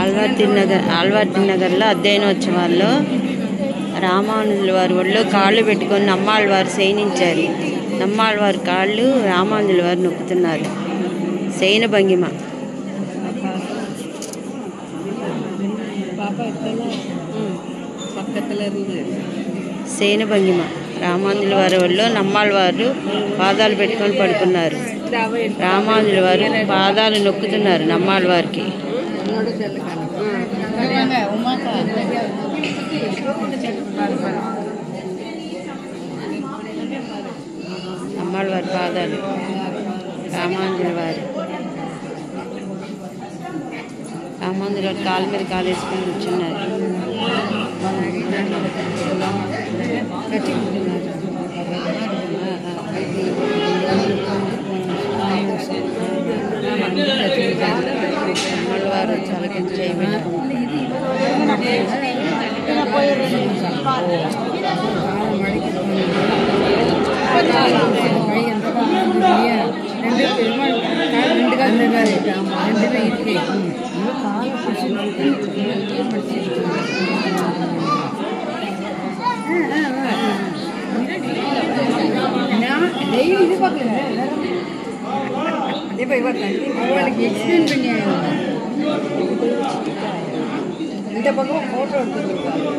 ఆళ్వార్తి నగర్లో అధ్యయనోత్సవాల్లో రామానుజుల వారి ఒళ్ళో కాళ్ళు పెట్టుకొని నమ్మాళ్ళ వారు శయనించారు. నమ్మాళ్ళ వారి కాళ్ళు రామానుజుల వారు నొక్కుతున్నారు. శయన భంగిమ. శయన భంగిమ. రామానుజుల వారి ఒళ్ళో నమ్మాళ్ళ వారు పాదాలు పెట్టుకొని పడుకున్నారు. రామానుజుల వారు పాదాలు నొక్కుతున్నారు నమ్మాళ్ళ వారికి. నమ్మాళ్ళ వారి పాదాలు రామానుజుల వారు కాళ్ళ మీద కాలు వేసుకొని కూర్చున్నారు. వారు చలకించి அவளுக்கு எக்ஸ்பிளைன் பண்ணி இந்த பக்கம் ஃபோட்டோ எடுத்துருக்கோம்.